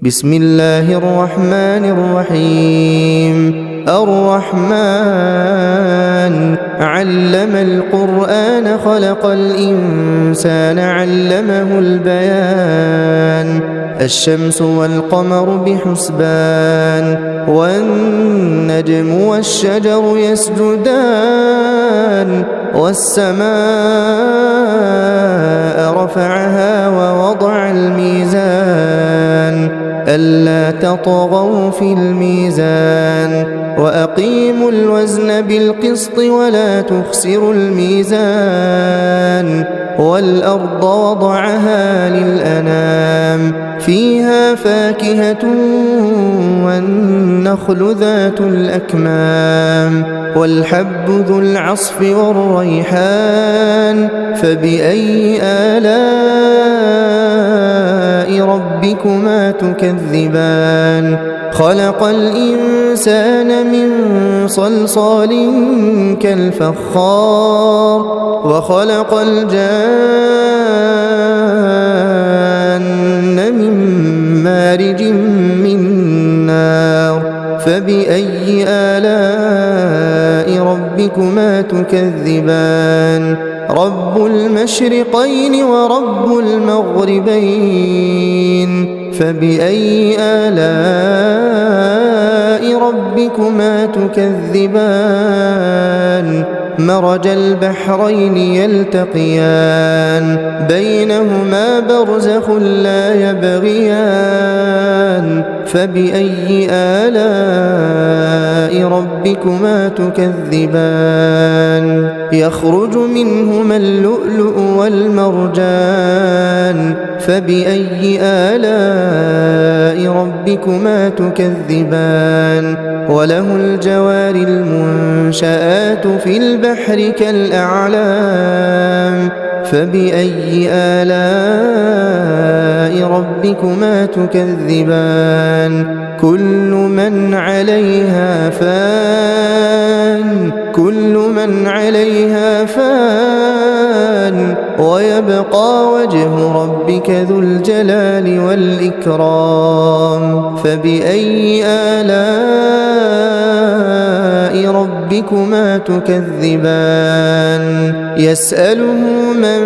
بسم الله الرحمن الرحيم الرحمن علم القرآن خلق الإنسان علمه البيان الشمس والقمر بحسبان والنجم والشجر يسجدان والسماء رفعها ووضع الميزان ألا تطغوا في الميزان وأقيموا الوزن بالقسط ولا تخسروا الميزان والأرض وضعها للأنام فيها فاكهة والنخل ذات الأكمام والحب ذو العصف والريحان فبأي آلاء ربكما تكذبان خلق الإنسان من صلصال كالفخار وخلق الجان من مارج من نار فبأي آلاء ربكما تكذبان رب المشرقين ورب المغربين فبأي آلاء ربكما تكذبان مرج البحرين يلتقيان بينهما برزخ لا يبغيان فبأي آلاء ربكما تكذبان يخرج منهما اللؤلؤ والمرجان فبأي آلاء ربكما تكذبان وله الجوار المنشآت في البحر كالأعلام فبأي آلاء ربكما تكذبان كل من عليها فان ويبقى وجه ربك ذو الجلال والإكرام فبأي آلاء ربكما تكذبان يسأله من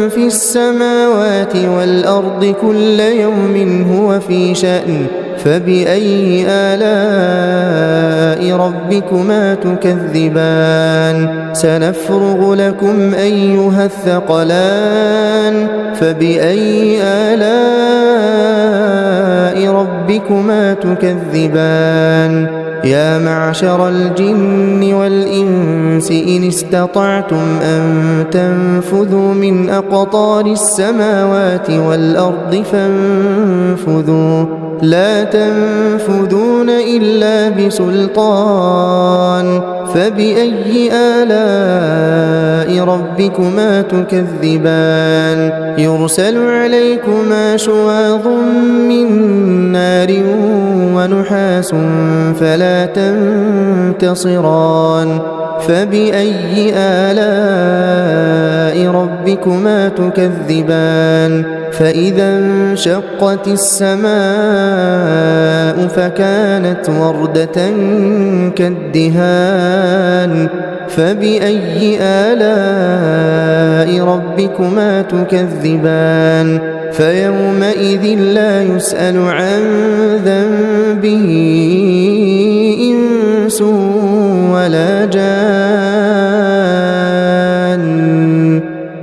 في السماوات والأرض كل يوم هو في شأن فبأي آلاء ربكما تكذبان سنفرغ لكم أيها الثقلان فبأي آلاء ربكما تكذبان يا معشر الجن والإنس إن استطعتم أن تنفذوا من أقطار السماوات والأرض فانفذوا لا تنفذون إلا بسلطان فبأي آلاء ربكما تكذبان يرسل عليكما شواظ من نار ونحاس فلا تنتصران فبأي آلاء ربكما تكذبان فإذا انشقت السماء فكانت وردة كالدهان فبأي آلاء ربكما تكذبان فيومئذ لا يسأل عن ذنبه إنس ولا جان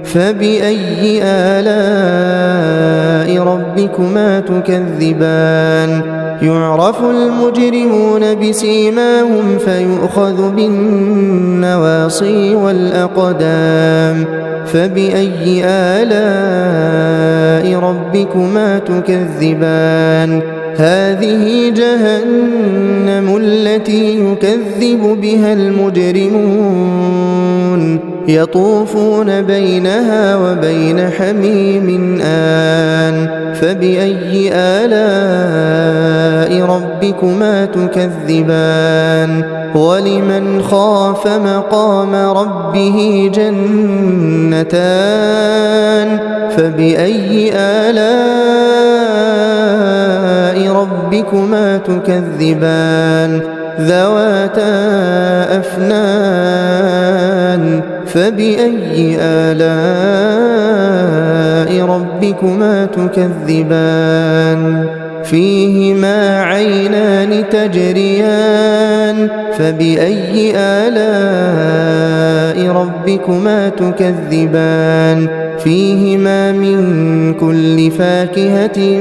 فبأي آلاء ربكما تكذبان يعرف المجرمون بسيماهم فيؤخذ بالنواصي والأقدام فبأي آلاء ربكما تكذبان هذه جهنم التي يكذب بها المجرمون يطوفون بينها وبين حميم آن فبأي آلاء ربكما تكذبان ولمن خاف مقام ربه جنتان فبأي آلاء ربكما تكذبان ذواتا أفنان فبأي آلاء ربكما تكذبان فيهما عينان تجريان فبأي آلاء ربكما تكذبان فيهما من كل فاكهة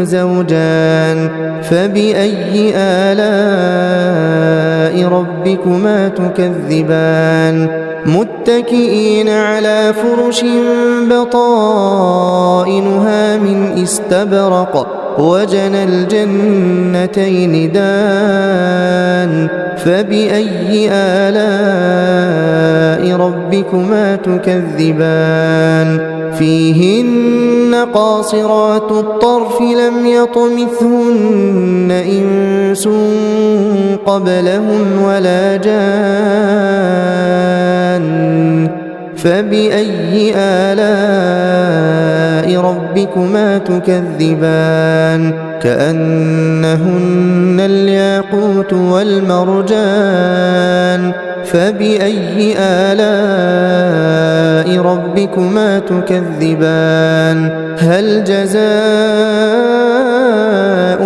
زوجان فبأي آلاء ربكما تكذبان متكئين على فرش بطائنها من استبرق وجنى الجنتين دان فبأي آلاء ربكما تكذبان فيهن قاصرات الطرف لم يطمثهن إنس قبلهم ولا جان فبأي آلاء ربكما تكذبان كأنهن الياقوت والمرجان فبأي آلاء ربكما تكذبان هل جزاء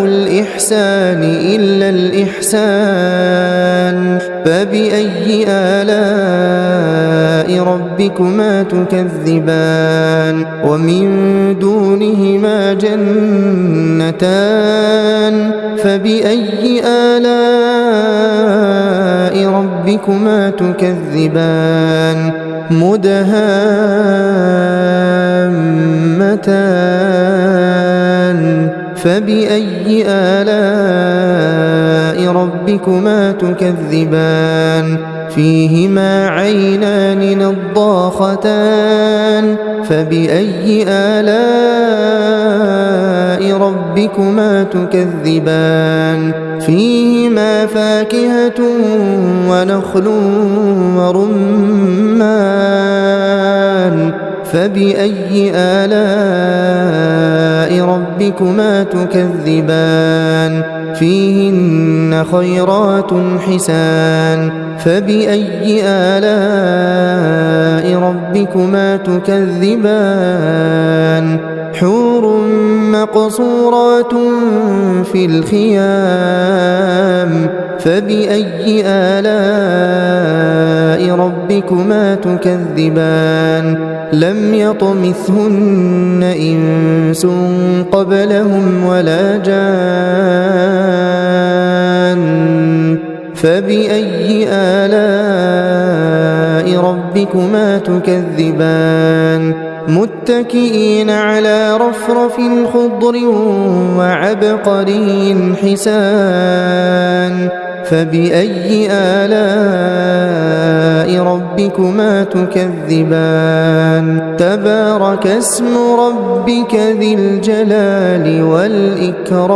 الإحسان إلا الإحسان فبأي آلاء ربكما تكذبان ومن دونهما جنتان فبأي آلاء ربكما تكذبان مدهامتان فبأي آلاء ربكما تكذبان فيهما عينان نضاختان فبأي آلاء ربكما تكذبان فيهما فاكهة ونخل ورمان فبأي آلاء ربكما تكذبان فيهن خيرات حسان فبأي آلاء ربكما تكذبان حور مقصورات في الخيام فبأي آلاء ربكما تكذبان لم يطمثهن إنس قبلهم ولا جان فبأي آلاء ربكما تكذبان متكئين على رفرف خضر وعبقري حسان فبأي آلاء ربكما تكذبان تبارك اسم ربك ذي الجلال والإكرام